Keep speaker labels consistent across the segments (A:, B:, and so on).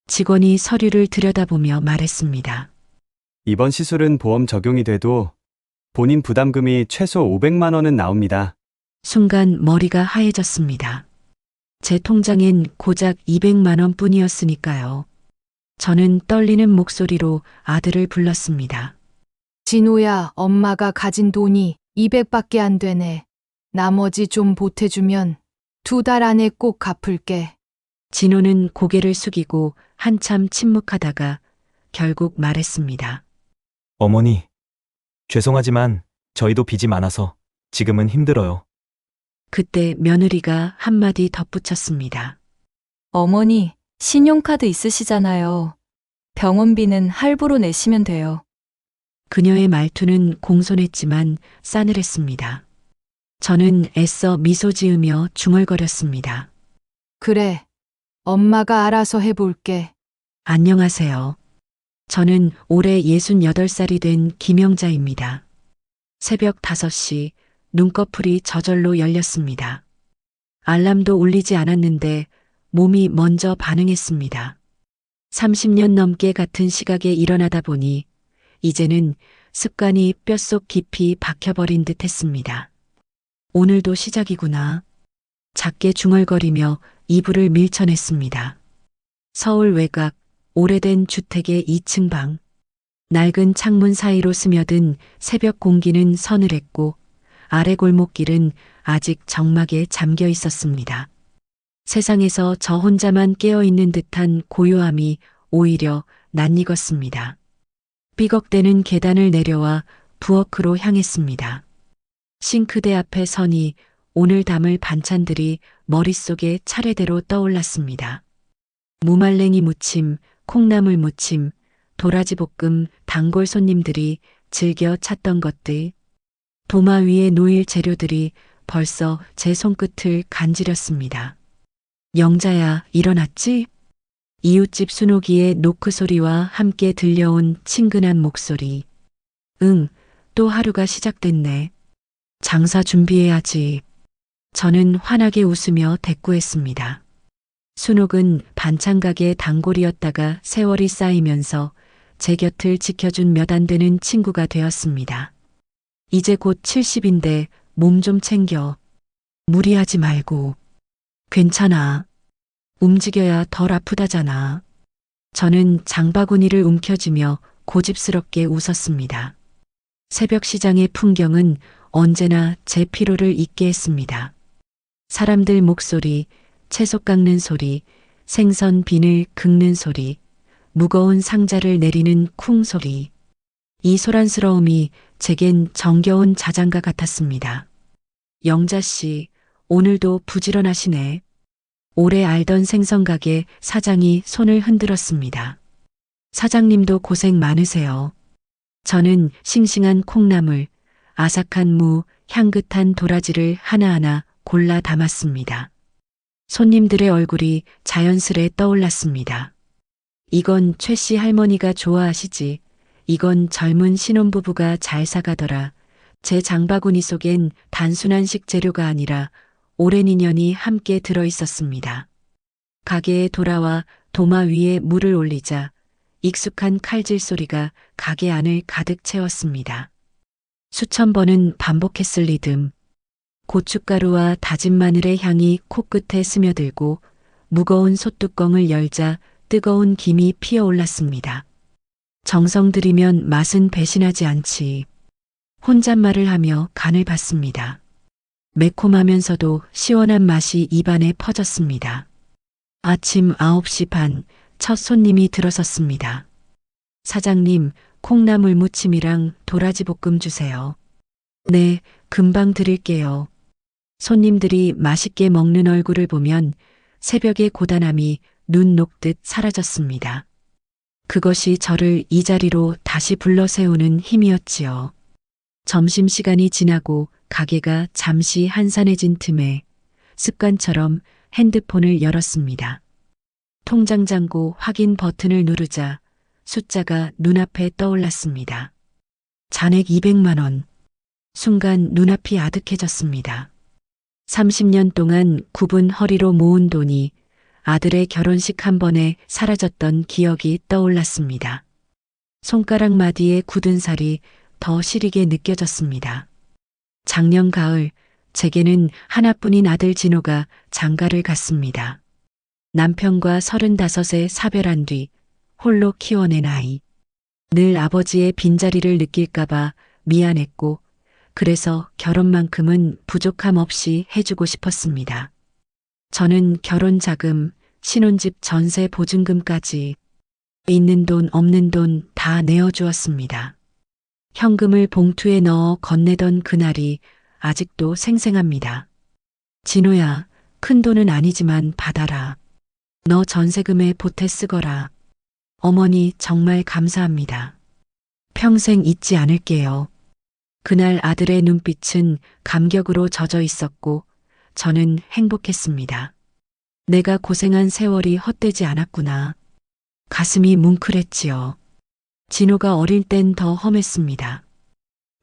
A: 직원이 서류를 들여다보며 말했습니다.
B: 이번 시술은 보험 적용이 돼도 본인 부담금이 최소 500만 원은 나옵니다.
A: 순간 머리가 하얘졌습니다. 제 통장엔 고작 200만 원 뿐이었으니까요. 저는 떨리는 목소리로 아들을 불렀습니다.
C: 진호야, 엄마가 가진 돈이 200밖에 안 되네. 나머지 좀 보태주면 2달 안에 꼭 갚을게.
A: 진호는 고개를 숙이고 한참 침묵하다가 결국 말했습니다.
D: 어머니, 죄송하지만 저희도 빚이 많아서 지금은 힘들어요.
A: 그때 며느리가 한마디 덧붙였습니다.
E: 어머니, 신용카드 있으시잖아요. 병원비는 할부로 내시면 돼요.
A: 그녀의 말투는 공손했지만 싸늘했습니다. 저는 애써 미소 지으며 중얼거렸습니다.
C: 그래, 엄마가 알아서 해볼게.
A: 안녕하세요. 저는 올해 68살이 된 김영자입니다. 새벽 5시 눈꺼풀이 저절로 열렸습니다. 알람도 울리지 않았는데 몸이 먼저 반응했습니다. 30년 넘게 같은 시각에 일어나다 보니 이제는 습관이 뼛속 깊이 박혀버린 듯 했습니다. 오늘도 시작이구나. 작게 중얼거리며 이불을 밀쳐냈습니다. 서울 외곽 오래된 주택의 2층 방. 낡은 창문 사이로 스며든 새벽 공기는 서늘했고 아래 골목길은 아직 적막에 잠겨 있었습니다. 세상에서 저 혼자만 깨어있는 듯한 고요함이 오히려 낯익었습니다. 삐걱대는 계단을 내려와 부엌으로 향했습니다. 싱크대 앞에 서니 오늘 담을 반찬들이 머릿속에 차례대로 떠올랐습니다. 무말랭이 무침, 콩나물 무침, 도라지볶음, 단골 손님들이 즐겨 찾던 것들. 도마 위에 놓일 재료들이 벌써 제 손끝을 간지렸습니다. 영자야, 일어났지? 이웃집 순옥이의 노크 소리와 함께 들려온 친근한 목소리. 응, 또 하루가 시작됐네. 장사 준비해야지. 저는 환하게 웃으며 대꾸했습니다. 순옥은 반찬가게 단골이었다가 세월이 쌓이면서 제 곁을 지켜준 몇 안 되는 친구가 되었습니다. 이제 곧 70인데 몸 좀 챙겨. 무리하지 말고. 괜찮아. 움직여야 덜 아프다잖아. 저는 장바구니를 움켜쥐며 고집스럽게 웃었습니다. 새벽 시장의 풍경은 언제나 제 피로를 잊게 했습니다. 사람들 목소리, 채소 깎는 소리, 생선 비늘 긁는 소리, 무거운 상자를 내리는 쿵 소리. 이 소란스러움이 제겐 정겨운 자장가 같았습니다. 영자 씨, 오늘도 부지런하시네. 오래 알던 생선가게 사장이 손을 흔들었습니다. 사장님도 고생 많으세요. 저는 싱싱한 콩나물, 아삭한 무, 향긋한 도라지를 하나하나 골라 담았습니다. 손님들의 얼굴이 자연스레 떠올랐습니다. 이건 최 씨 할머니가 좋아하시지. 이건 젊은 신혼부부가 잘 사가더라. 제 장바구니 속엔 단순한 식재료가 아니라 오랜 인연이 함께 들어 있었습니다. 가게에 돌아와 도마 위에 물을 올리자 익숙한 칼질 소리가 가게 안을 가득 채웠습니다. 수천 번은 반복했을 리듬. 고춧가루와 다진 마늘의 향이 코끝에 스며들고 무거운 솥뚜껑을 열자 뜨거운 김이 피어올랐습니다. 정성 들이면 맛은 배신하지 않지. 혼잣말을 하며 간을 봤습니다. 매콤하면서도 시원한 맛이 입안에 퍼졌습니다. 아침 9시 반, 첫 손님이 들어섰습니다. 사장님, 콩나물 무침이랑 도라지 볶음 주세요. 네, 금방 드릴게요. 손님들이 맛있게 먹는 얼굴을 보면 새벽의 고단함이 눈 녹듯 사라졌습니다. 그것이 저를 이 자리로 다시 불러 세우는 힘이었지요. 점심시간이 지나고 가게가 잠시 한산해진 틈에 습관처럼 핸드폰을 열었습니다. 통장 잔고 확인 버튼을 누르자 숫자가 눈앞에 떠올랐습니다. 잔액 200만 원. 순간 눈앞이 아득해졌습니다. 30년 동안 굽은 허리로 모은 돈이 아들의 결혼식 한 번에 사라졌던 기억이 떠올랐습니다. 손가락 마디에 굳은 살이 더 시리게 느껴졌습니다. 작년 가을, 제게는 하나뿐인 아들 진호가 장가를 갔습니다. 남편과 35에 사별한 뒤 홀로 키워낸 아이. 늘 아버지의 빈자리를 느낄까봐 미안했고, 그래서 결혼만큼은 부족함 없이 해주고 싶었습니다. 저는 결혼 자금, 신혼집 전세 보증금까지 있는 돈 없는 돈 다 내어주었습니다. 현금을 봉투에 넣어 건네던 그날이 아직도 생생합니다. 진호야, 큰 돈은 아니지만 받아라. 너 전세금에 보태 쓰거라. 어머니 정말 감사합니다. 평생 잊지 않을게요. 그날 아들의 눈빛은 감격으로 젖어 있었고 저는 행복했습니다. 내가 고생한 세월이 헛되지 않았구나. 가슴이 뭉클했지요. 진호가 어릴 땐 더 험했습니다.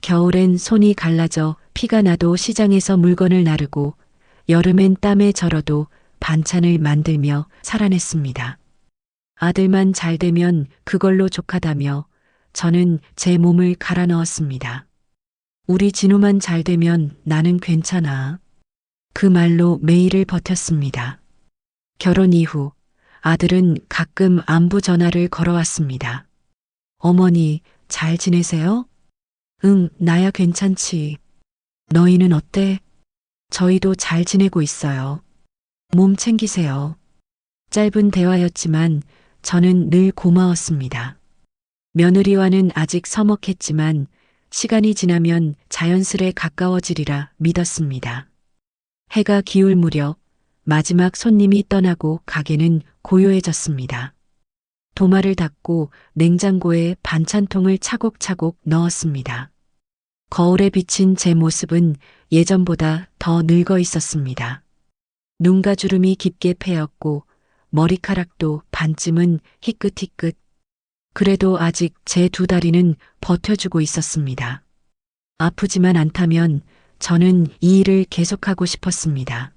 A: 겨울엔 손이 갈라져 피가 나도 시장에서 물건을 나르고 여름엔 땀에 절어도 반찬을 만들며 살아냈습니다. 아들만 잘 되면 그걸로 족하다며 저는 제 몸을 갈아 넣었습니다. 우리 진호만 잘 되면 나는 괜찮아. 그 말로 매일을 버텼습니다. 결혼 이후 아들은 가끔 안부 전화를 걸어왔습니다. 어머니, 잘 지내세요? 응, 나야 괜찮지. 너희는 어때? 저희도 잘 지내고 있어요. 몸 챙기세요. 짧은 대화였지만 저는 늘 고마웠습니다. 며느리와는 아직 서먹했지만 시간이 지나면 자연스레 가까워지리라 믿었습니다. 해가 기울 무렵 마지막 손님이 떠나고 가게는 고요해졌습니다. 도마를 닫고 냉장고에 반찬통을 차곡차곡 넣었습니다. 거울에 비친 제 모습은 예전보다 더 늙어 있었습니다. 눈가 주름이 깊게 패였고 머리카락도 반쯤은 희끗희끗. 그래도 아직 제 두 다리는 버텨주고 있었습니다. 아프지만 않다면 저는 이 일을 계속하고 싶었습니다.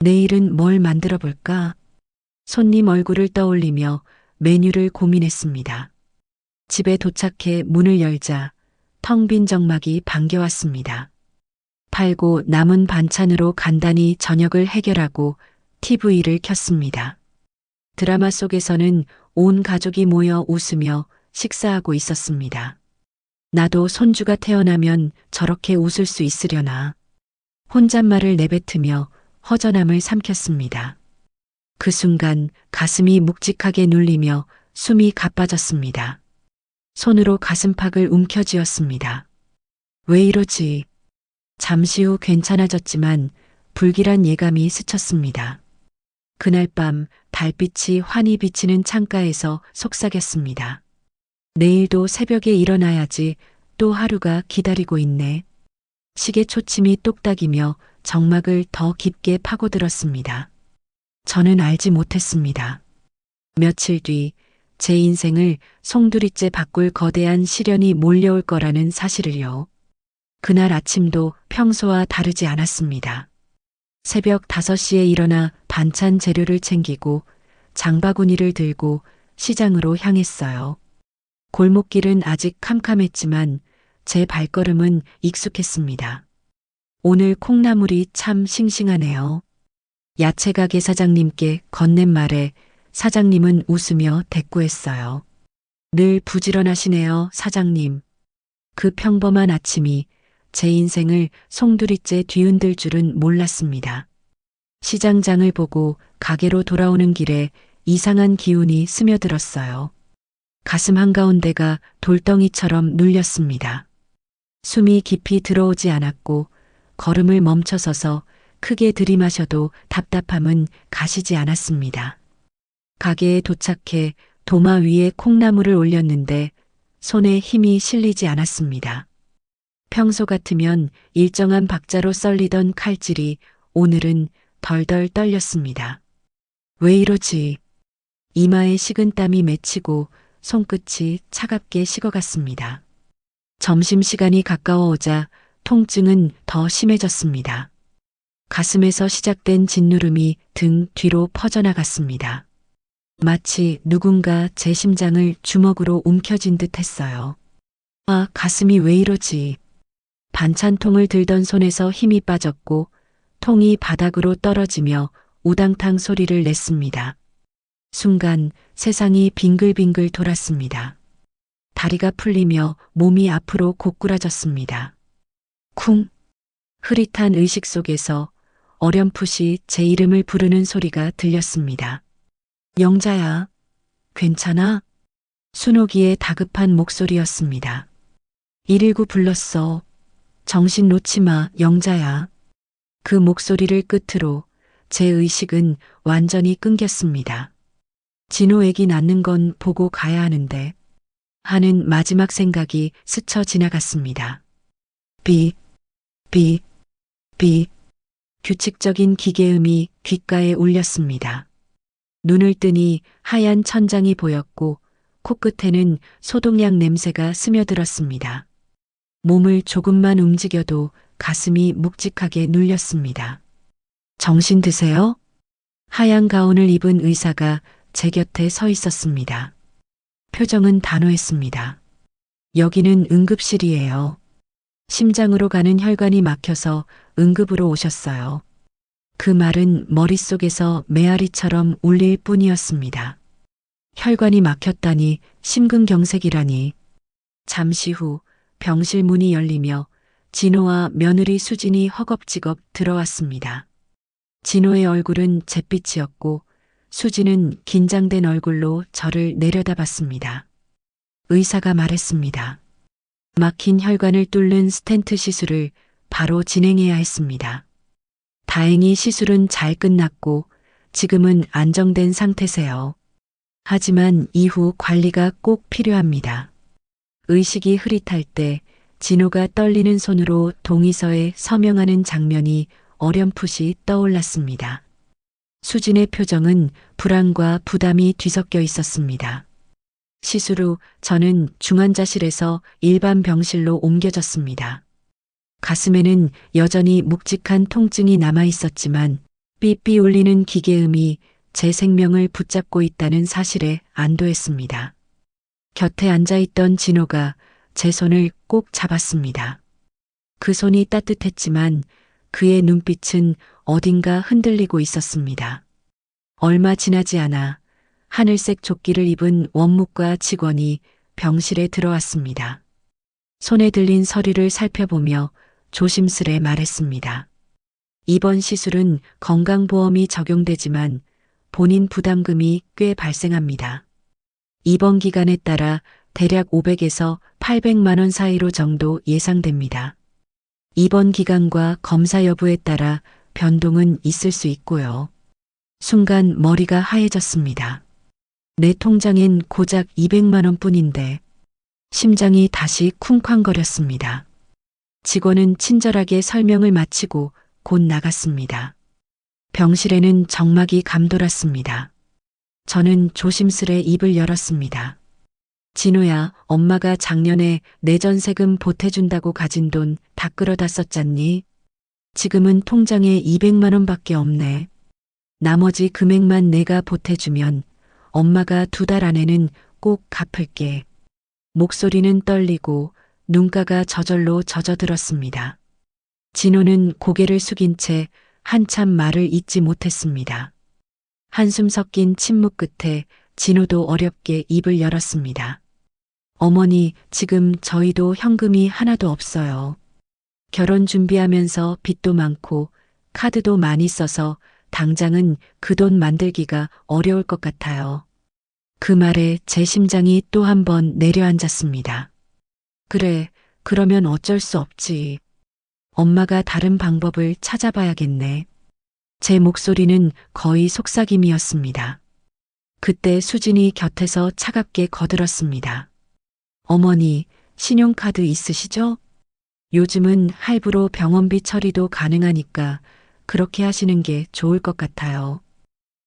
A: 내일은 뭘 만들어 볼까? 손님 얼굴을 떠올리며 메뉴를 고민했습니다. 집에 도착해 문을 열자 텅 빈 정막이 반겨왔습니다. 팔고 남은 반찬으로 간단히 저녁을 해결하고 TV를 켰습니다. 드라마 속에서는 온 가족이 모여 웃으며 식사하고 있었습니다. 나도 손주가 태어나면 저렇게 웃을 수 있으려나. 혼잣말을 내뱉으며 허전함을 삼켰습니다. 그 순간 가슴이 묵직하게 눌리며 숨이 가빠졌습니다. 손으로 가슴팍을 움켜쥐었습니다. 왜 이러지? 잠시 후 괜찮아졌지만 불길한 예감이 스쳤습니다. 그날 밤 달빛이 환히 비치는 창가에서 속삭였습니다. 내일도 새벽에 일어나야지. 또 하루가 기다리고 있네. 시계 초침이 똑딱이며 정막을 더 깊게 파고들었습니다. 저는 알지 못했습니다. 며칠 뒤 제 인생을 송두리째 바꿀 거대한 시련이 몰려올 거라는 사실을요. 그날 아침도 평소와 다르지 않았습니다. 새벽 5시에 일어나 반찬 재료를 챙기고 장바구니를 들고 시장으로 향했어요. 골목길은 아직 캄캄했지만 제 발걸음은 익숙했습니다. 오늘 콩나물이 참 싱싱하네요. 야채가게 사장님께 건넨 말에 사장님은 웃으며 대꾸했어요. 늘 부지런하시네요, 사장님. 그 평범한 아침이 제 인생을 송두리째 뒤흔들 줄은 몰랐습니다. 시장장을 보고 가게로 돌아오는 길에 이상한 기운이 스며들었어요. 가슴 한가운데가 돌덩이처럼 눌렸습니다. 숨이 깊이 들어오지 않았고 걸음을 멈춰서서 크게 들이마셔도 답답함은 가시지 않았습니다. 가게에 도착해 도마 위에 콩나물을 올렸는데 손에 힘이 실리지 않았습니다. 평소 같으면 일정한 박자로 썰리던 칼질이 오늘은 덜덜 떨렸습니다. 왜 이러지? 이마에 식은땀이 맺히고 손끝이 차갑게 식어갔습니다. 점심시간이 가까워오자 통증은 더 심해졌습니다. 가슴에서 시작된 짓누름이 등 뒤로 퍼져나갔습니다. 마치 누군가 제 심장을 주먹으로 움켜쥔 듯 했어요. 아, 가슴이 왜 이러지? 반찬통을 들던 손에서 힘이 빠졌고 통이 바닥으로 떨어지며 우당탕 소리를 냈습니다. 순간 세상이 빙글빙글 돌았습니다. 다리가 풀리며 몸이 앞으로 고꾸라졌습니다. 쿵! 흐릿한 의식 속에서 어렴풋이 제 이름을 부르는 소리가 들렸습니다. 영자야, 괜찮아? 순옥이의 다급한 목소리였습니다. 119 불렀어. 정신 놓지 마, 영자야. 그 목소리를 끝으로 제 의식은 완전히 끊겼습니다. 진호 애기 낳는 건 보고 가야 하는데 하는 마지막 생각이 스쳐 지나갔습니다. 비, 비, 비. 규칙적인 기계음이 귓가에 울렸습니다. 눈을 뜨니 하얀 천장이 보였고 코끝에는 소독약 냄새가 스며들었습니다. 몸을 조금만 움직여도 가슴이 묵직하게 눌렸습니다. 정신 드세요? 하얀 가운을 입은 의사가 제 곁에 서 있었습니다. 표정은 단호했습니다. 여기는 응급실이에요. 심장으로 가는 혈관이 막혀서 응급으로 오셨어요. 그 말은 머릿속에서 메아리처럼 울릴 뿐이었습니다. 혈관이 막혔다니, 심근경색이라니. 잠시 후 병실 문이 열리며 진호와 며느리 수진이 허겁지겁 들어왔습니다. 진호의 얼굴은 잿빛이었고 수진은 긴장된 얼굴로 저를 내려다봤습니다. 의사가 말했습니다. 막힌 혈관을 뚫는 스텐트 시술을 바로 진행해야 했습니다. 다행히 시술은 잘 끝났고 지금은 안정된 상태세요. 하지만 이후 관리가 꼭 필요합니다. 의식이 흐릿할 때 진호가 떨리는 손으로 동의서에 서명하는 장면이 어렴풋이 떠올랐습니다. 수진의 표정은 불안과 부담이 뒤섞여 있었습니다. 시술 후 저는 중환자실에서 일반 병실로 옮겨졌습니다. 가슴에는 여전히 묵직한 통증이 남아 있었지만 삐삐 울리는 기계음이 제 생명을 붙잡고 있다는 사실에 안도했습니다. 곁에 앉아있던 진호가 제 손을 꼭 잡았습니다. 그 손이 따뜻했지만 그의 눈빛은 어딘가 흔들리고 있었습니다. 얼마 지나지 않아 하늘색 조끼를 입은 원무과 직원이 병실에 들어왔습니다. 손에 들린 서류를 살펴보며 조심스레 말했습니다. 이번 시술은 건강보험이 적용되지만 본인 부담금이 꽤 발생합니다. 입원 기간에 따라 대략 500에서 800만 원 사이로 정도 예상됩니다. 입원 기간과 검사 여부에 따라 변동은 있을 수 있고요. 순간 머리가 하얘졌습니다. 내 통장엔 고작 200만 원 뿐인데 심장이 다시 쿵쾅거렸습니다. 직원은 친절하게 설명을 마치고 곧 나갔습니다. 병실에는 적막이 감돌았습니다. 저는 조심스레 입을 열었습니다. 진호야, 엄마가 작년에 내 전세금 보태준다고 가진 돈 다 끌어다 썼잖니? 지금은 통장에 200만 원밖에 없네. 나머지 금액만 내가 보태주면 엄마가 2달 안에는 꼭 갚을게. 목소리는 떨리고 눈가가 저절로 젖어들었습니다. 진호는 고개를 숙인 채 한참 말을 잇지 못했습니다. 한숨 섞인 침묵 끝에 진호도 어렵게 입을 열었습니다. 어머니, 지금 저희도 현금이 하나도 없어요. 결혼 준비하면서 빚도 많고 카드도 많이 써서 당장은 그 돈 만들기가 어려울 것 같아요. 그 말에 제 심장이 또 한 번 내려앉았습니다. 그래, 그러면 어쩔 수 없지. 엄마가 다른 방법을 찾아봐야겠네. 제 목소리는 거의 속삭임이었습니다. 그때 수진이 곁에서 차갑게 거들었습니다. 어머니, 신용카드 있으시죠? 요즘은 할부로 병원비 처리도 가능하니까 그렇게 하시는 게 좋을 것 같아요.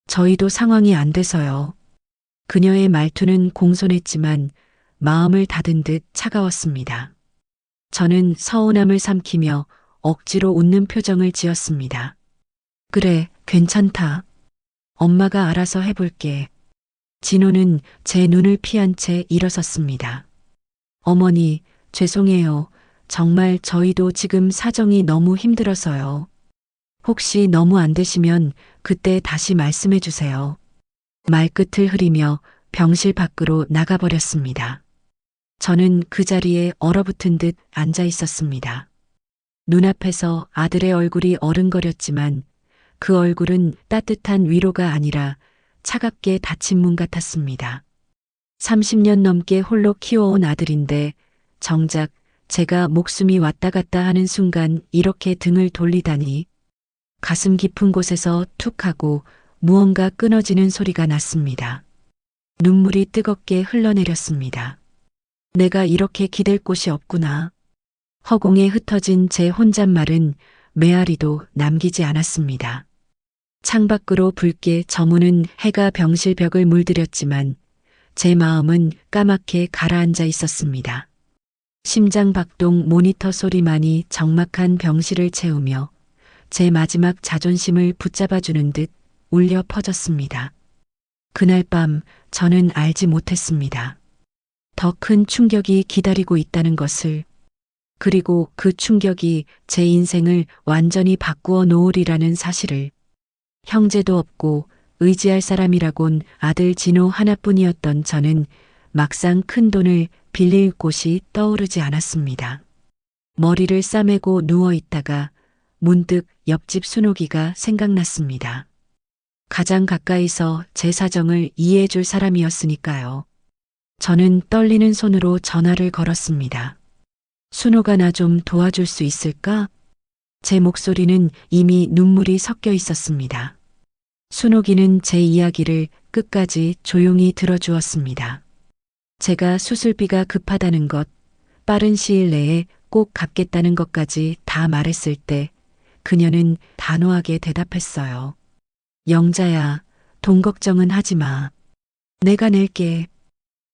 A: 저희도 상황이 안 돼서요. 그녀의 말투는 공손했지만 마음을 다든 듯 차가웠습니다. 저는 서운함을 삼키며 억지로 웃는 표정을 지었습니다. 그래, 괜찮다. 엄마가 알아서 해볼게. 진호는 제 눈을 피한 채 일어섰습니다. 어머니, 죄송해요. 정말 저희도 지금 사정이 너무 힘들어서요. 혹시 너무 안 되시면 그때 다시 말씀해 주세요. 말끝을 흐리며 병실 밖으로 나가버렸습니다. 저는 그 자리에 얼어붙은 듯 앉아 있었습니다. 눈앞에서 아들의 얼굴이 어른거렸지만 그 얼굴은 따뜻한 위로가 아니라 차갑게 닫힌 문 같았습니다. 30년 넘게 홀로 키워온 아들인데 정작 제가 목숨이 왔다 갔다 하는 순간 이렇게 등을 돌리다니 가슴 깊은 곳에서 툭 하고 무언가 끊어지는 소리가 났습니다. 눈물이 뜨겁게 흘러내렸습니다. 내가 이렇게 기댈 곳이 없구나. 허공에 흩어진 제 혼잣말은 메아리도 남기지 않았습니다. 창밖으로 붉게 저무는 해가 병실 벽을 물들였지만 제 마음은 까맣게 가라앉아 있었습니다. 심장 박동 모니터 소리만이 적막한 병실을 채우며 제 마지막 자존심을 붙잡아주는 듯 울려 퍼졌습니다. 그날 밤 저는 알지 못했습니다. 더 큰 충격이 기다리고 있다는 것을, 그리고 그 충격이 제 인생을 완전히 바꾸어 놓으리라는 사실을. 형제도 없고 의지할 사람이라곤 아들 진호 하나뿐이었던 저는 막상 큰 돈을 빌릴 곳이 떠오르지 않았습니다. 머리를 싸매고 누워 있다가 문득 옆집 순옥이가 생각났습니다. 가장 가까이서 제 사정을 이해해 줄 사람이었으니까요. 저는 떨리는 손으로 전화를 걸었습니다. 순옥아, 나 좀 도와줄 수 있을까? 제 목소리는 이미 눈물이 섞여 있었습니다. 순옥이는 제 이야기를 끝까지 조용히 들어주었습니다. 제가 수술비가 급하다는 것, 빠른 시일 내에 꼭 갚겠다는 것까지 다 말했을 때 그녀는 단호하게 대답했어요. 영자야, 돈 걱정은 하지 마. 내가 낼게.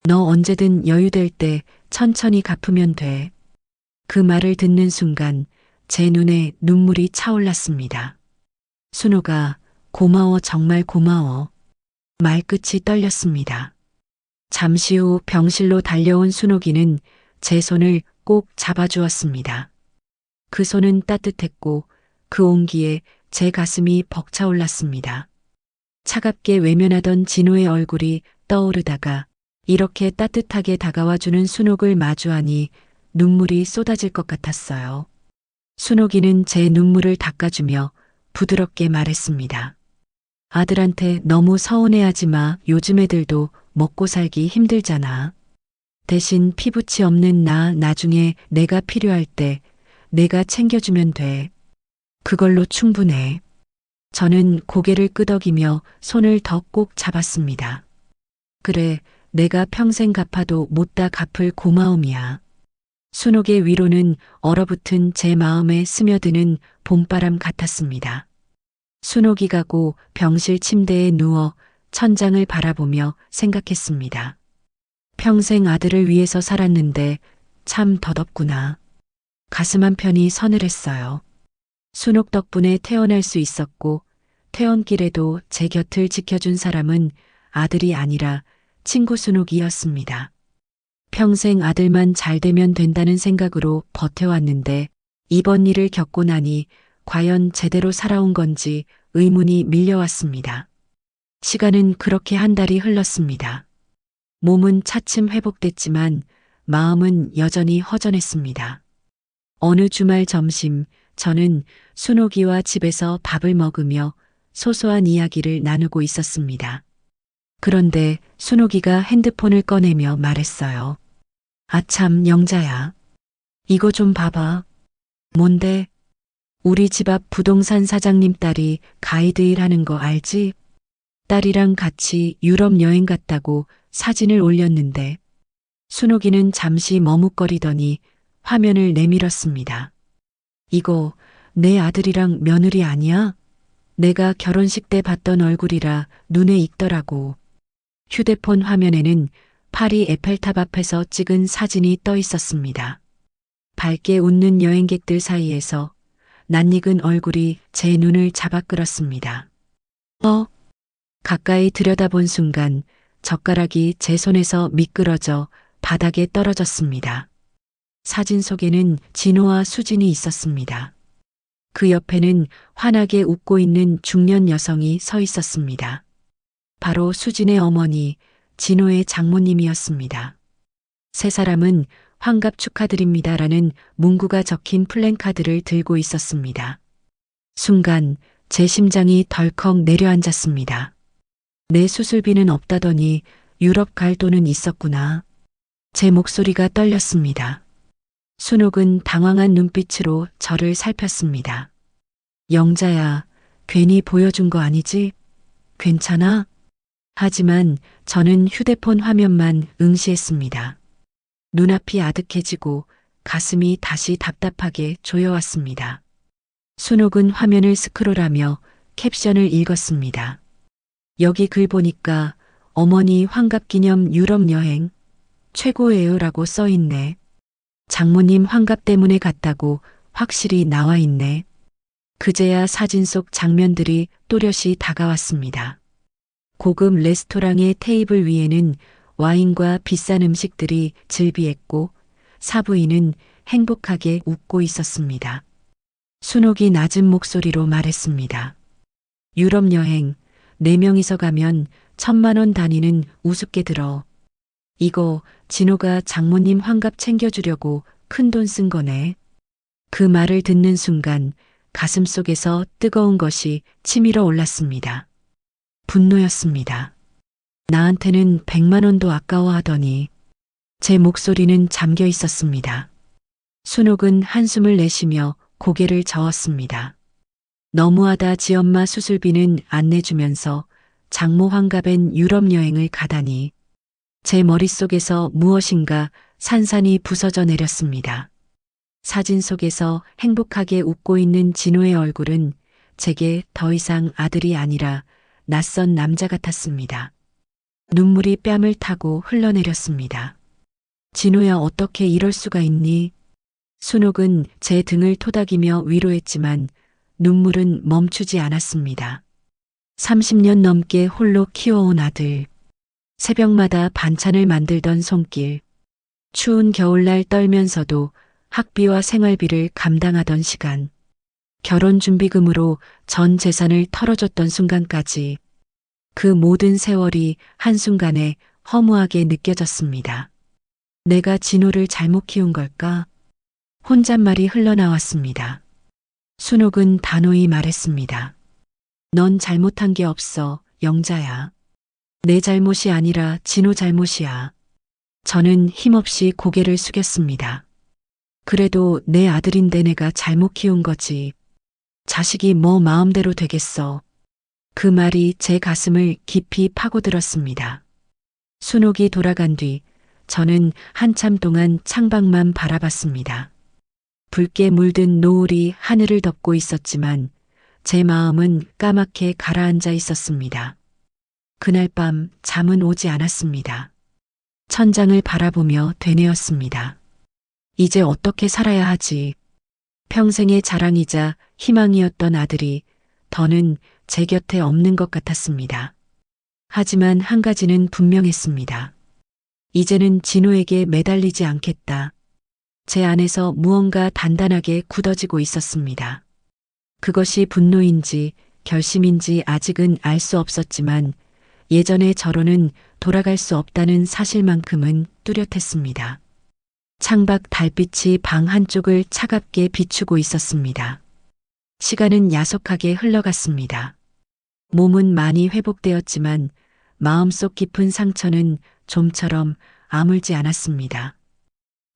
A: 너 언제든 여유될 때 천천히 갚으면 돼. 그 말을 듣는 순간 제 눈에 눈물이 차올랐습니다. 순호가, 고마워, 정말 고마워. 말끝이 떨렸습니다. 잠시 후 병실로 달려온 순옥이는 제 손을 꼭 잡아주었습니다. 그 손은 따뜻했고 그 온기에 제 가슴이 벅차올랐습니다. 차갑게 외면하던 진호의 얼굴이 떠오르다가 이렇게 따뜻하게 다가와주는 순옥을 마주하니 눈물이 쏟아질 것 같았어요. 순옥이는 제 눈물을 닦아주며 부드럽게 말했습니다. 아들한테 너무 서운해하지 마. 요즘 애들도 먹고 살기 힘들잖아. 대신 피부치 없는 나 나중에 내가 필요할 때 내가 챙겨주면 돼. 그걸로 충분해. 저는 고개를 끄덕이며 손을 더 꼭 잡았습니다. 그래, 내가 평생 갚아도 못다 갚을 고마움이야. 순옥의 위로는 얼어붙은 제 마음에 스며드는 봄바람 같았습니다. 순옥이 가고 병실 침대에 누워 천장을 바라보며 생각했습니다. 평생 아들을 위해서 살았는데 참 덧없구나. 가슴 한편이 서늘했어요. 순옥 덕분에 태어날 수 있었고 퇴원길에도 제 곁을 지켜준 사람은 아들이 아니라 친구 순옥이었습니다. 평생 아들만 잘 되면 된다는 생각으로 버텨왔는데 이번 일을 겪고 나니 과연 제대로 살아온 건지 의문이 밀려왔습니다. 시간은 그렇게 한 달이 흘렀습니다. 몸은 차츰 회복됐지만 마음은 여전히 허전했습니다. 어느 주말 점심 저는 순옥이와 집에서 밥을 먹으며 소소한 이야기를 나누고 있었습니다. 그런데 순옥이가 핸드폰을 꺼내며 말했어요. 아참, 영자야. 이거 좀 봐봐. 뭔데? 우리 집 앞 부동산 사장님 딸이 가이드 일 하는 거 알지? 딸이랑 같이 유럽 여행 갔다고 사진을 올렸는데 순옥이는 잠시 머뭇거리더니 화면을 내밀었습니다. 이거 내 아들이랑 며느리 아니야? 내가 결혼식 때 봤던 얼굴이라 눈에 익더라고. 휴대폰 화면에는 파리 에펠탑 앞에서 찍은 사진이 떠 있었습니다. 밝게 웃는 여행객들 사이에서 낯익은 얼굴이 제 눈을 잡아 끌었습니다. 가까이 들여다본 순간 젓가락이 제 손에서 미끄러져 바닥에 떨어졌습니다. 사진 속에는 진호와 수진이 있었습니다. 그 옆에는 환하게 웃고 있는 중년 여성이 서 있었습니다. 바로 수진의 어머니, 진호의 장모님이었습니다. 세 사람은 환갑 축하드립니다라는 문구가 적힌 플랜카드를 들고 있었습니다. 순간 제 심장이 덜컥 내려앉았습니다. 내 수술비는 없다더니 유럽 갈 돈은 있었구나. 제 목소리가 떨렸습니다. 순옥은 당황한 눈빛으로 저를 살폈습니다. 영자야, 괜히 보여준 거 아니지? 괜찮아? 하지만 저는 휴대폰 화면만 응시했습니다. 눈앞이 아득해지고 가슴이 다시 답답하게 조여왔습니다. 순옥은 화면을 스크롤하며 캡션을 읽었습니다. 여기 글 보니까 어머니 환갑기념 유럽 여행 최고예요라고 써있네. 장모님 환갑 때문에 갔다고 확실히 나와 있네. 그제야 사진 속 장면들이 또렷이 다가왔습니다. 고급 레스토랑의 테이블 위에는 와인과 비싼 음식들이 즐비했고 사부인은 행복하게 웃고 있었습니다. 순옥이 낮은 목소리로 말했습니다. 유럽 여행 4명이서 가면 1,000만 원 단위는 우습게 들어. 이거 진호가 장모님 환갑 챙겨주려고 큰돈 쓴 거네. 그 말을 듣는 순간 가슴 속에서 뜨거운 것이 치밀어 올랐습니다. 분노였습니다. 나한테는 100만 원도 아까워하더니 제 목소리는 잠겨 있었습니다. 순옥은 한숨을 내쉬며 고개를 저었습니다. 너무하다 지엄마 수술비는 안 내주면서 장모 환갑엔 유럽 여행을 가다니. 제 머릿속에서 무엇인가 산산이 부서져 내렸습니다. 사진 속에서 행복하게 웃고 있는 진호의 얼굴은 제게 더 이상 아들이 아니라 낯선 남자 같았습니다. 눈물이 뺨을 타고 흘러내렸습니다. 진호야, 어떻게 이럴 수가 있니? 순옥은 제 등을 토닥이며 위로했지만 눈물은 멈추지 않았습니다. 30년 넘게 홀로 키워온 아들. 새벽마다 반찬을 만들던 손길. 추운 겨울날 떨면서도 학비와 생활비를 감당하던 시간. 결혼 준비금으로 전 재산을 털어줬던 순간까지 그 모든 세월이 한순간에 허무하게 느껴졌습니다. 내가 진호를 잘못 키운 걸까? 혼잣말이 흘러나왔습니다. 순옥은 단호히 말했습니다. 넌 잘못한 게 없어, 영자야. 내 잘못이 아니라 진호 잘못이야. 저는 힘없이 고개를 숙였습니다. 그래도 내 아들인데 내가 잘못 키운 거지. 자식이 뭐 마음대로 되겠어. 그 말이 제 가슴을 깊이 파고들었습니다. 순옥이 돌아간 뒤 저는 한참 동안 창밖만 바라봤습니다. 붉게 물든 노을이 하늘을 덮고 있었지만 제 마음은 까맣게 가라앉아 있었습니다. 그날 밤 잠은 오지 않았습니다. 천장을 바라보며 되뇌었습니다. 이제 어떻게 살아야 하지? 평생의 자랑이자 희망이었던 아들이 더는 제 곁에 없는 것 같았습니다. 하지만 한 가지는 분명했습니다. 이제는 진호에게 매달리지 않겠다. 제 안에서 무언가 단단하게 굳어지고 있었습니다. 그것이 분노인지 결심인지 아직은 알 수 없었지만 예전의 저로는 돌아갈 수 없다는 사실만큼은 뚜렷했습니다. 창밖 달빛이 방 한쪽을 차갑게 비추고 있었습니다. 시간은 야속하게 흘러갔습니다. 몸은 많이 회복되었지만 마음속 깊은 상처는 좀처럼 아물지 않았습니다.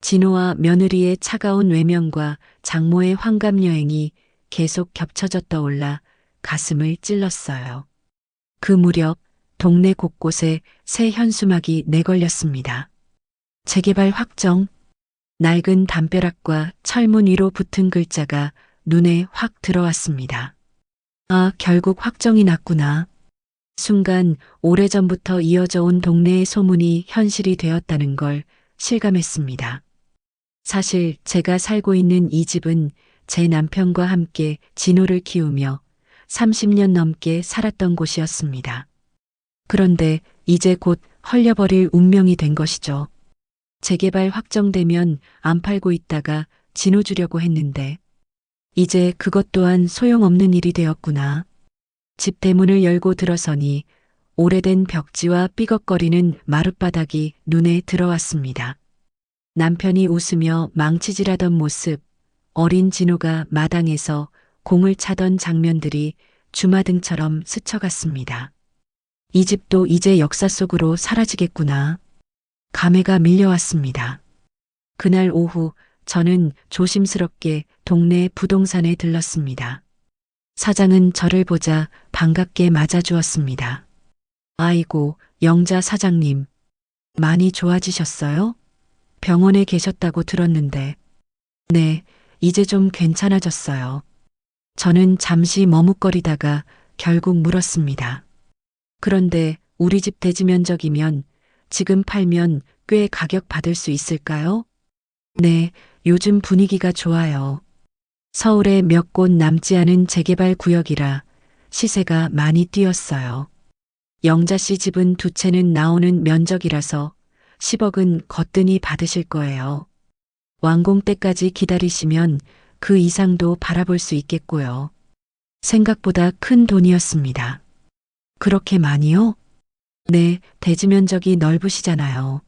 A: 진호와 며느리의 차가운 외면과 장모의 환갑 여행이 계속 겹쳐져 떠올라 가슴을 찔렀어요. 그 무렵 동네 곳곳에 새 현수막이 내걸렸습니다. 재개발 확정. 낡은 담벼락과 철문 위로 붙은 글자가 눈에 확 들어왔습니다. 아, 결국 확정이 났구나. 순간 오래전부터 이어져 온 동네의 소문이 현실이 되었다는 걸 실감했습니다. 사실 제가 살고 있는 이 집은 제 남편과 함께 진호를 키우며 30년 넘게 살았던 곳이었습니다. 그런데 이제 곧 헐려버릴 운명이 된 것이죠. 재개발 확정되면 안 팔고 있다가 진호 주려고 했는데 이제 그것 또한 소용없는 일이 되었구나. 집 대문을 열고 들어서니 오래된 벽지와 삐걱거리는 마룻바닥이 눈에 들어왔습니다. 남편이 웃으며 망치질하던 모습, 어린 진호가 마당에서 공을 차던 장면들이 주마등처럼 스쳐갔습니다. 이 집도 이제 역사 속으로 사라지겠구나. 감회가 밀려왔습니다. 그날 오후 저는 조심스럽게 동네 부동산에 들렀습니다. 사장은 저를 보자 반갑게 맞아주었습니다. 아이고, 영자 사장님. 많이 좋아지셨어요? 병원에 계셨다고 들었는데. 네, 이제 좀 괜찮아졌어요. 저는 잠시 머뭇거리다가 결국 물었습니다. 그런데 우리 집 대지 면적이면 지금 팔면 꽤 가격 받을 수 있을까요? 네, 요즘 분위기가 좋아요. 서울에 몇 곳 남지 않은 재개발 구역이라 시세가 많이 뛰었어요. 영자 씨 집은 두 채는 나오는 면적이라서 10억은 거뜬히 받으실 거예요. 완공 때까지 기다리시면 그 이상도 바라볼 수 있겠고요. 생각보다 큰 돈이었습니다. 그렇게 많이요? 네, 대지 면적이 넓으시잖아요.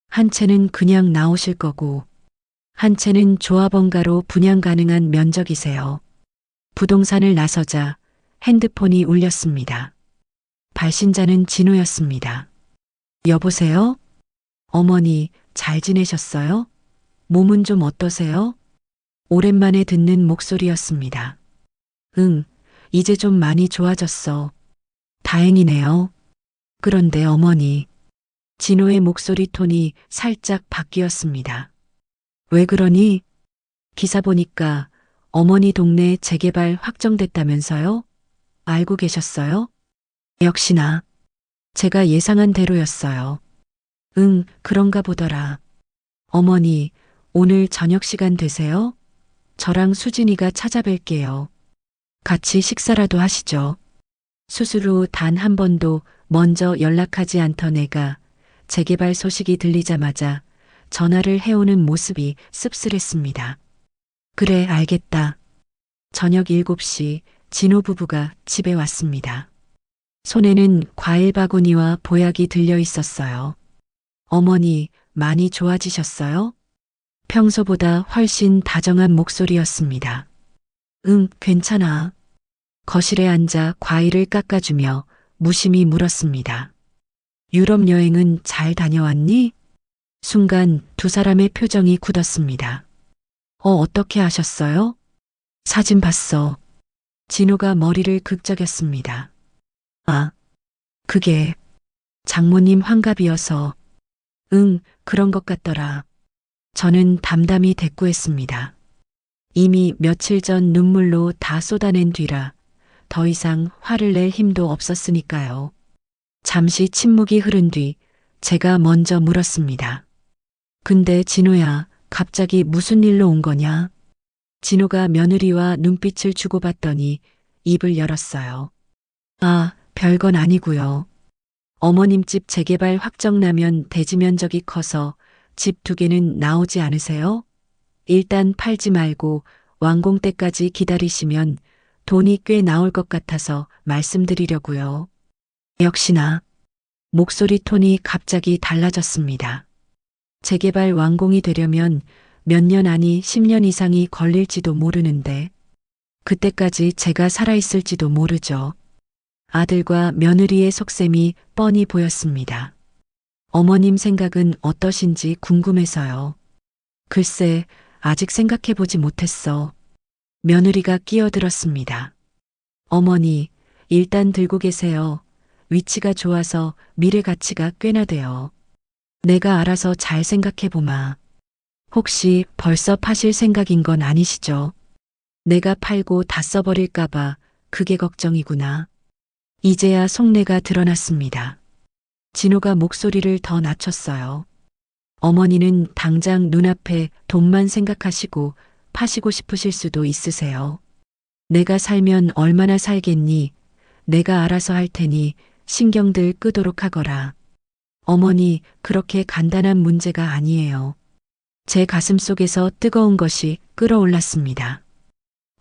A: 한 채는 그냥 나오실 거고, 한 채는 조합원가로 분양 가능한 면적이세요. 부동산을 나서자 핸드폰이 울렸습니다. 발신자는 진호였습니다. 여보세요? 어머니, 잘 지내셨어요? 몸은 좀 어떠세요? 오랜만에 듣는 목소리였습니다. 응, 이제 좀 많이 좋아졌어. 다행이네요. 그런데 어머니, 진호의 목소리 톤이 살짝 바뀌었습니다. 왜 그러니? 기사 보니까 어머니 동네 재개발 확정됐다면서요? 알고 계셨어요? 역시나 제가 예상한 대로였어요. 응, 그런가 보더라. 어머니, 오늘 저녁 시간 되세요? 저랑 수진이가 찾아뵐게요. 같이 식사라도 하시죠. 수술 후 단 한 번도 먼저 연락하지 않던 애가 재개발 소식이 들리자마자 전화를 해오는 모습이 씁쓸했습니다. 그래, 알겠다. 저녁 7시 진호 부부가 집에 왔습니다. 손에는 과일 바구니와 보약이 들려 있었어요. 어머니, 많이 좋아지셨어요? 평소보다 훨씬 다정한 목소리였습니다. 응, 괜찮아. 거실에 앉아 과일을 깎아주며 무심히 물었습니다. 유럽 여행은 잘 다녀왔니? 순간 두 사람의 표정이 굳었습니다. 어떻게 아셨어요? 사진 봤어. 진호가 머리를 극적였습니다. 아, 그게 장모님 환갑이어서. 응, 그런 것 같더라. 저는 담담히 대꾸했습니다. 이미 며칠 전 눈물로 다 쏟아낸 뒤라 더 이상 화를 낼 힘도 없었으니까요. 잠시 침묵이 흐른 뒤 제가 먼저 물었습니다. 근데 진호야, 갑자기 무슨 일로 온 거냐? 진호가 며느리와 눈빛을 주고받더니 입을 열었어요. 아, 별건 아니고요. 어머님 집 재개발 확정 나면 대지 면적이 커서 집 2개는 나오지 않으세요? 일단 팔지 말고 완공 때까지 기다리시면 돈이 꽤 나올 것 같아서 말씀드리려고요. 역시나 목소리 톤이 갑자기 달라졌습니다. 재개발 완공이 되려면 몇 년 아니 10년 이상이 걸릴지도 모르는데 그때까지 제가 살아있을지도 모르죠. 아들과 며느리의 속셈이 뻔히 보였습니다. 어머님 생각은 어떠신지 궁금해서요. 글쎄, 아직 생각해보지 못했어. 며느리가 끼어들었습니다. 어머니, 일단 들고 계세요. 위치가 좋아서 미래 가치가 꽤나 돼요. 내가 알아서 잘 생각해보마. 혹시 벌써 파실 생각인 건 아니시죠? 내가 팔고 다 써버릴까봐 그게 걱정이구나. 이제야 속내가 드러났습니다. 진호가 목소리를 더 낮췄어요. 어머니는 당장 눈앞에 돈만 생각하시고 파시고 싶으실 수도 있으세요. 내가 살면 얼마나 살겠니? 내가 알아서 할 테니 신경들 끄도록 하거라. 어머니, 그렇게 간단한 문제가 아니에요. 제 가슴 속에서 뜨거운 것이 끓어올랐습니다.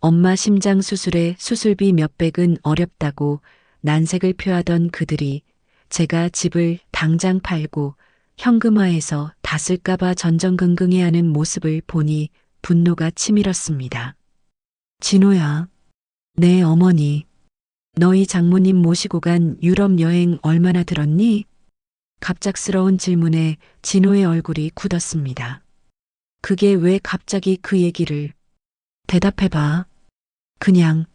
A: 엄마 심장 수술에 수술비 몇백은 어렵다고 난색을 표하던 그들이 제가 집을 당장 팔고 현금화해서 다 쓸까봐 전전긍긍해하는 모습을 보니 분노가 치밀었습니다. 진호야, 네 어머니, 너희 장모님 모시고 간 유럽 여행 얼마나 들었니? 갑작스러운 질문에 진호의 얼굴이 굳었습니다. 그게 왜 갑자기 그 얘기를? 대답해봐. 그냥,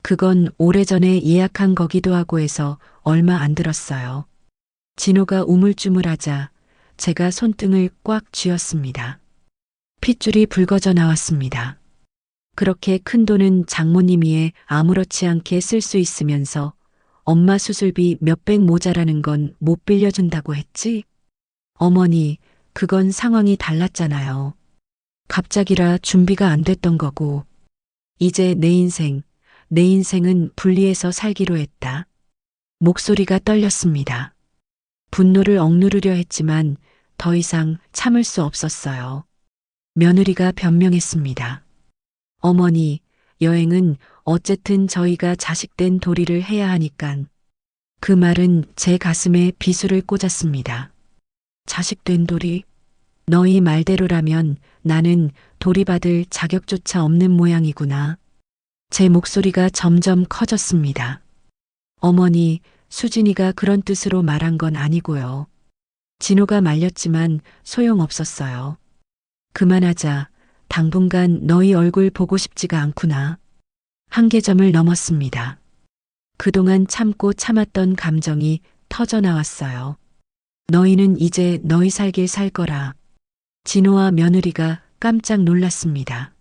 A: 그건 오래전에 예약한 거기도 하고 해서 얼마 안 들었어요. 진호가 우물쭈물하자 제가 손등을 꽉 쥐었습니다. 핏줄이 붉어져 나왔습니다. 그렇게 큰 돈은 장모님이에 아무렇지 않게 쓸 수 있으면서 엄마 수술비 몇백 모자라는 건 못 빌려준다고 했지? 어머니, 그건 상황이 달랐잖아요. 갑자기라 준비가 안 됐던 거고. 이제 내 인생은 분리해서 살기로 했다. 목소리가 떨렸습니다. 분노를 억누르려 했지만 더 이상 참을 수 없었어요. 며느리가 변명했습니다. 어머니, 여행은 어쨌든 저희가 자식된 도리를 해야 하니깐. 그 말은 제 가슴에 비수를 꽂았습니다. 자식된 도리? 너희 말대로라면 나는 도리받을 자격조차 없는 모양이구나. 제 목소리가 점점 커졌습니다. 어머니, 수진이가 그런 뜻으로 말한 건 아니고요. 진호가 말렸지만 소용없었어요. 그만하자. 당분간 너희 얼굴 보고 싶지가 않구나. 한계점을 넘었습니다. 그동안 참고 참았던 감정이 터져 나왔어요. 너희는 이제 너희 살길 살 거라. 진호와 며느리가 깜짝 놀랐습니다.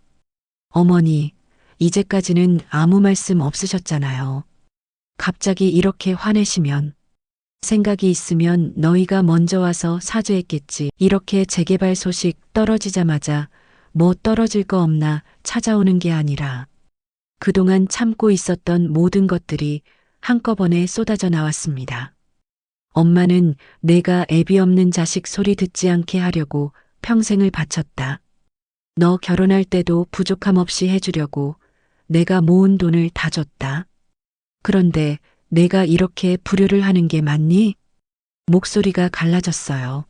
A: 어머니, 이제까지는 아무 말씀 없으셨잖아요. 갑자기 이렇게 화내시면 생각이 있으면 너희가 먼저 와서 사죄했겠지. 이렇게 재개발 소식 떨어지자마자 뭐 떨어질 거 없나 찾아오는 게 아니라 그동안 참고 있었던 모든 것들이 한꺼번에 쏟아져 나왔습니다. 엄마는 내가 애비 없는 자식 소리 듣지 않게 하려고 평생을 바쳤다. 너 결혼할 때도 부족함 없이 해주려고 내가 모은 돈을 다 줬다. 그런데 내가 이렇게 불효를 하는 게 맞니? 목소리가 갈라졌어요.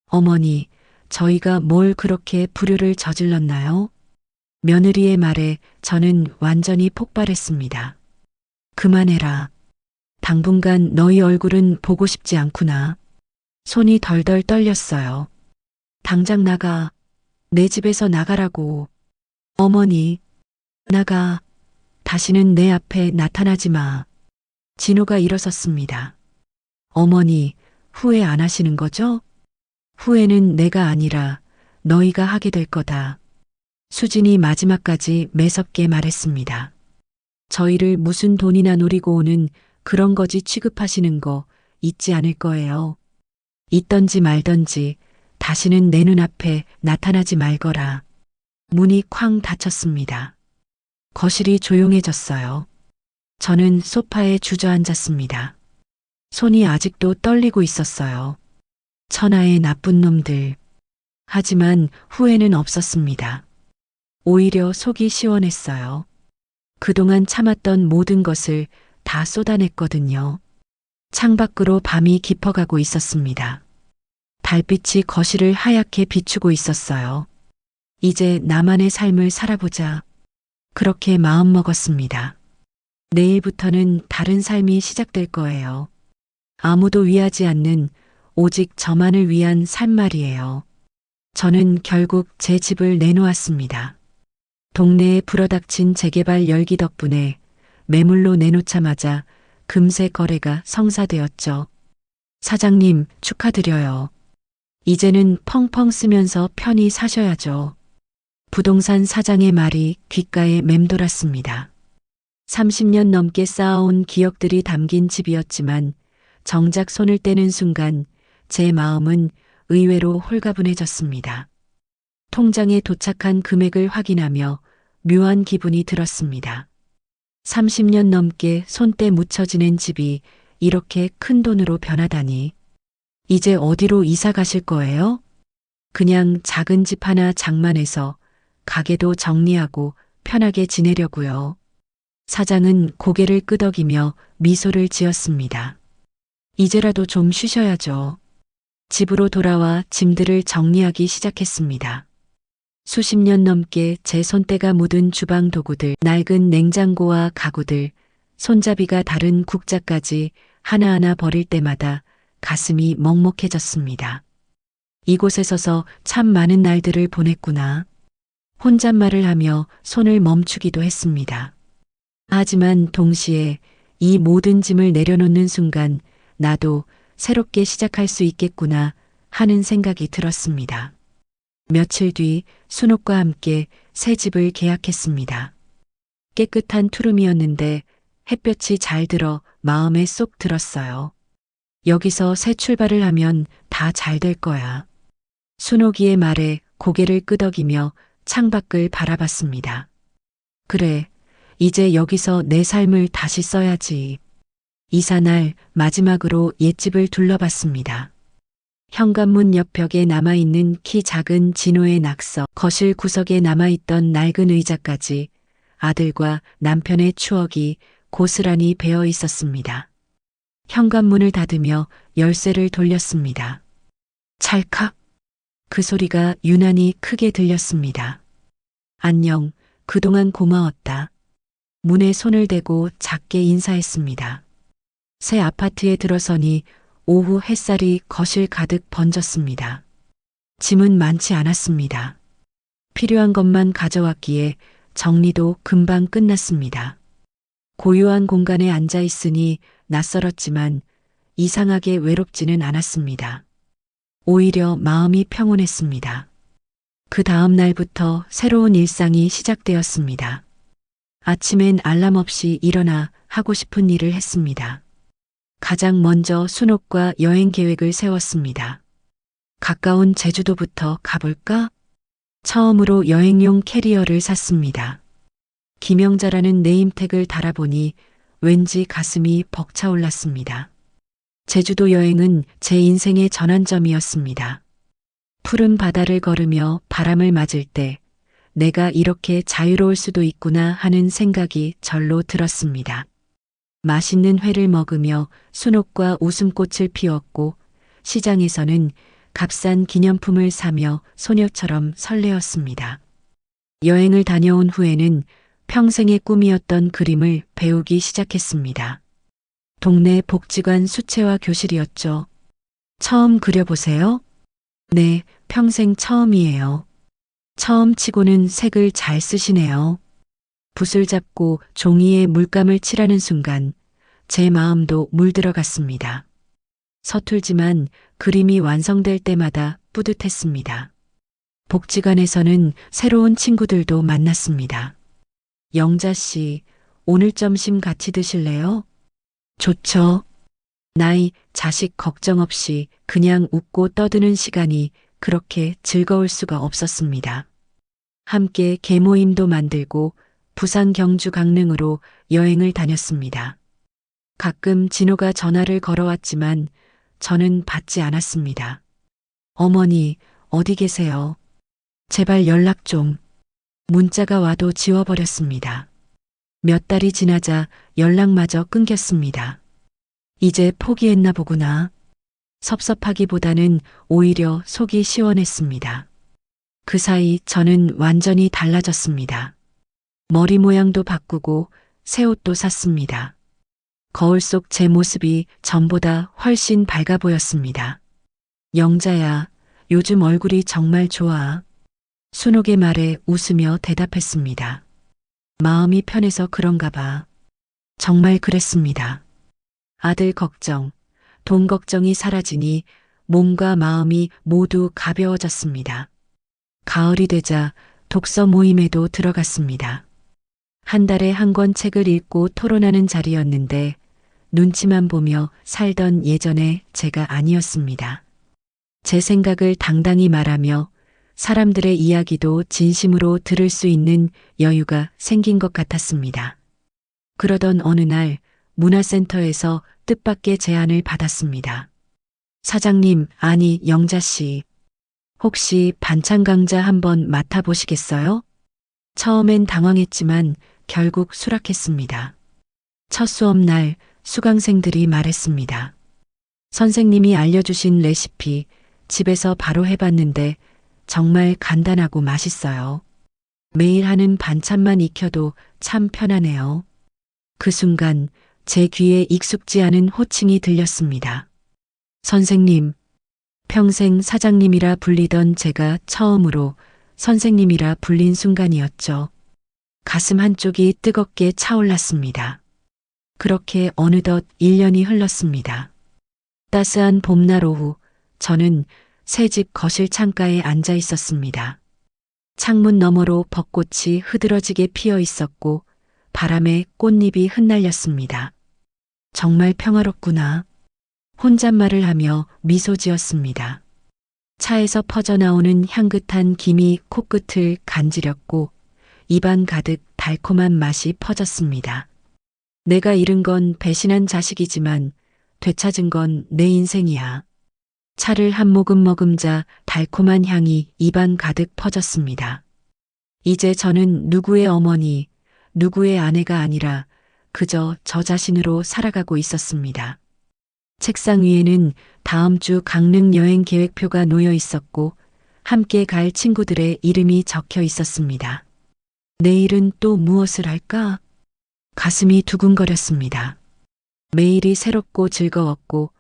A: 어머니, 저희가 뭘 그렇게 불효를 저질렀나요? 며느리의 말에 저는 완전히 폭발했습니다. 그만해라. 당분간 너희 얼굴은 보고 싶지 않구나. 손이 덜덜 떨렸어요. 당장 나가. 내 집에서 나가라고. 어머니, 나가. 다시는 내 앞에 나타나지 마. 진호가 일어섰습니다. 어머니, 후회 안 하시는 거죠? 후회는 내가 아니라 너희가 하게 될 거다. 수진이 마지막까지 매섭게 말했습니다. 저희를 무슨 돈이나 노리고 오는 그런 거지 취급하시는 거 잊지 않을 거예요. 있던지 말던지 다시는 내 눈앞에 나타나지 말거라. 문이 쾅 닫혔습니다. 거실이 조용해졌어요. 저는 소파에 주저앉았습니다. 손이 아직도 떨리고 있었어요. 천하의 나쁜 놈들. 하지만 후회는 없었습니다. 오히려 속이 시원했어요. 그동안 참았던 모든 것을 다 쏟아냈거든요. 창밖으로 밤이 깊어가고 있었습니다. 달빛이 거실을 하얗게 비추고 있었어요. 이제 나만의 삶을 살아보자. 그렇게 마음먹었습니다. 내일부터는 다른 삶이 시작될 거예요. 아무도 위하지 않는 오직 저만을 위한 삶 말이에요. 저는 결국 제 집을 내놓았습니다. 동네에 불어닥친 재개발 열기 덕분에 매물로 내놓자마자 금세 거래가 성사되었죠. 사장님, 축하드려요. 이제는 펑펑 쓰면서 편히 사셔야죠. 부동산 사장의 말이 귓가에 맴돌았습니다. 30년 넘게 쌓아온 기억들이 담긴 집이었지만 정작 손을 떼는 순간 제 마음은 의외로 홀가분해졌습니다. 통장에 도착한 금액을 확인하며 묘한 기분이 들었습니다. 30년 넘게 손때 묻혀 지낸 집이 이렇게 큰 돈으로 변하다니. 이제 어디로 이사 가실 거예요? 그냥 작은 집 하나 장만해서 가게도 정리하고 편하게 지내려고요. 사장은 고개를 끄덕이며 미소를 지었습니다. 이제라도 좀 쉬셔야죠. 집으로 돌아와 짐들을 정리하기 시작했습니다. 수십 년 넘게 제 손때가 묻은 주방 도구들, 낡은 냉장고와 가구들, 손잡이가 다른 국자까지 하나하나 버릴 때마다 가슴이 먹먹해졌습니다. 이곳에 서서 참 많은 날들을 보냈구나. 혼잣말을 하며 손을 멈추기도 했습니다. 하지만 동시에 이 모든 짐을 내려놓는 순간 나도 새롭게 시작할 수 있겠구나 하는 생각이 들었습니다. 며칠 뒤 순옥과 함께 새 집을 계약했습니다. 깨끗한 투룸이었는데 햇볕이 잘 들어 마음에 쏙 들었어요. 여기서 새 출발을 하면 다 잘 될 거야. 순옥이의 말에 고개를 끄덕이며 창밖을 바라봤습니다. 그래, 이제 여기서 내 삶을 다시 써야지. 이사날 마지막으로 옛집을 둘러봤습니다. 현관문 옆 벽에 남아있는 키 작은 진호의 낙서, 거실 구석에 남아있던 낡은 의자까지 아들과 남편의 추억이 고스란히 배어 있었습니다. 현관문을 닫으며 열쇠를 돌렸습니다. 찰칵! 그 소리가 유난히 크게 들렸습니다. 안녕, 그동안 고마웠다. 문에 손을 대고 작게 인사했습니다. 새 아파트에 들어서니 오후 햇살이 거실 가득 번졌습니다. 짐은 많지 않았습니다. 필요한 것만 가져왔기에 정리도 금방 끝났습니다. 고요한 공간에 앉아 있으니 낯설었지만 이상하게 외롭지는 않았습니다. 오히려 마음이 평온했습니다. 그 다음 날부터 새로운 일상이 시작되었습니다. 아침엔 알람 없이 일어나 하고 싶은 일을 했습니다. 가장 먼저 순옥과 여행 계획을 세웠습니다. 가까운 제주도부터 가볼까? 처음으로 여행용 캐리어를 샀습니다. 김영자라는 네임택을 달아보니 왠지 가슴이 벅차올랐습니다. 제주도 여행은 제 인생의 전환점이었습니다. 푸른 바다를 걸으며 바람을 맞을 때 내가 이렇게 자유로울 수도 있구나 하는 생각이 절로 들었습니다. 맛있는 회를 먹으며 순옥과 웃음꽃을 피웠고 시장에서는 값싼 기념품을 사며 소녀처럼 설레었습니다. 여행을 다녀온 후에는 평생의 꿈이었던 그림을 배우기 시작했습니다. 동네 복지관 수채화 교실이었죠. 처음 그려보세요? 네, 평생 처음이에요. 처음 치고는 색을 잘 쓰시네요. 붓을 잡고 종이에 물감을 칠하는 순간 제 마음도 물들어갔습니다. 서툴지만 그림이 완성될 때마다 뿌듯했습니다. 복지관에서는 새로운 친구들도 만났습니다. 영자 씨, 오늘 점심 같이 드실래요? 좋죠. 나이, 자식 걱정 없이 그냥 웃고 떠드는 시간이 그렇게 즐거울 수가 없었습니다. 함께 계모임도 만들고 부산 경주 강릉으로 여행을 다녔습니다. 가끔 진호가 전화를 걸어왔지만 저는 받지 않았습니다. 어머니, 어디 계세요? 제발 연락 좀. 문자가 와도 지워버렸습니다. 몇 달이 지나자 연락마저 끊겼습니다. 이제 포기했나 보구나. 섭섭하기보다는 오히려 속이 시원했습니다. 그 사이 저는 완전히 달라졌습니다. 머리 모양도 바꾸고 새 옷도 샀습니다. 거울 속 제 모습이 전보다 훨씬 밝아 보였습니다. 영자야, 요즘 얼굴이 정말 좋아. 순옥의 말에 웃으며 대답했습니다. 마음이 편해서 그런가 봐. 정말 그랬습니다. 아들 걱정, 돈 걱정이 사라지니 몸과 마음이 모두 가벼워졌습니다. 가을이 되자 독서 모임에도 들어갔습니다. 한 달에 한 권 책을 읽고 토론하는 자리였는데 눈치만 보며 살던 예전의 제가 아니었습니다. 제 생각을 당당히 말하며 사람들의 이야기도 진심으로 들을 수 있는 여유가 생긴 것 같았습니다. 그러던 어느 날 문화센터에서 뜻밖의 제안을 받았습니다. 사장님, 아니 영자 씨, 혹시 반찬 강좌 한번 맡아보시겠어요? 처음엔 당황했지만 결국 수락했습니다. 첫 수업날 수강생들이 말했습니다. 선생님이 알려주신 레시피 집에서 바로 해봤는데 정말 간단하고 맛있어요. 매일 하는 반찬만 익혀도 참 편하네요. 그 순간 제 귀에 익숙지 않은 호칭이 들렸습니다. 선생님, 평생 사장님이라 불리던 제가 처음으로 선생님이라 불린 순간이었죠. 가슴 한쪽이 뜨겁게 차올랐습니다. 그렇게 어느덧 1년이 흘렀습니다. 따스한 봄날 오후, 저는 새집 거실 창가에 앉아 있었습니다. 창문 너머로 벚꽃이 흐드러지게 피어 있었고 바람에 꽃잎이 흩날렸습니다. 정말 평화롭구나. 혼잣말을 하며 미소 지었습니다. 차에서 퍼져나오는 향긋한 김이 코끝을 간지렸고 입안 가득 달콤한 맛이 퍼졌습니다. 내가 잃은 건 배신한 자식이지만 되찾은 건 내 인생이야. 차를 한 모금 머금자 달콤한 향이 입안 가득 퍼졌습니다. 이제 저는 누구의 어머니, 누구의 아내가 아니라 그저 저 자신으로 살아가고 있었습니다. 책상 위에는 다음 주 강릉 여행 계획표가 놓여 있었고 함께 갈 친구들의 이름이 적혀 있었습니다. 내일은 또 무엇을 할까? 가슴이 두근거렸습니다. 매일이 새롭고 즐거웠고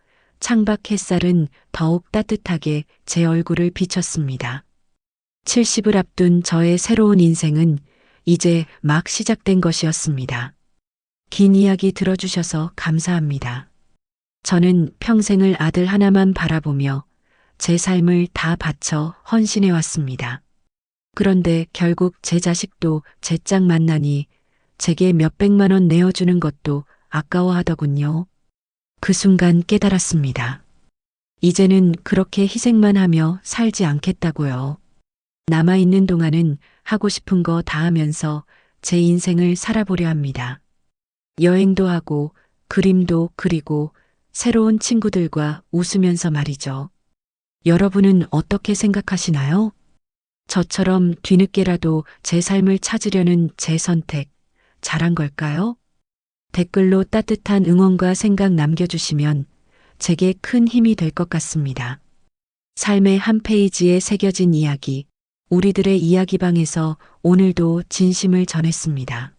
A: 창밖 햇살은 더욱 따뜻하게 제 얼굴을 비췄습니다. 70을 앞둔 저의 새로운 인생은 이제 막 시작된 것이었습니다. 긴 이야기 들어주셔서 감사합니다. 저는 평생을 아들 하나만 바라보며 제 삶을 다 바쳐 헌신해 왔습니다. 그런데 결국 제 자식도 제 짝 만나니 제게 몇백만 원 내어주는 것도 아까워하더군요. 그 순간 깨달았습니다. 이제는 그렇게 희생만 하며 살지 않겠다고요. 남아있는 동안은 하고 싶은 거 다 하면서 제 인생을 살아보려 합니다. 여행도 하고 그림도 그리고 새로운 친구들과 웃으면서 말이죠. 여러분은 어떻게 생각하시나요? 저처럼 뒤늦게라도 제 삶을 찾으려는 제 선택, 잘한 걸까요? 댓글로 따뜻한 응원과 생각 남겨주시면 제게 큰 힘이 될 것 같습니다. 삶의 한 페이지에 새겨진 이야기, 우리들의 이야기방에서 오늘도 진심을 전했습니다.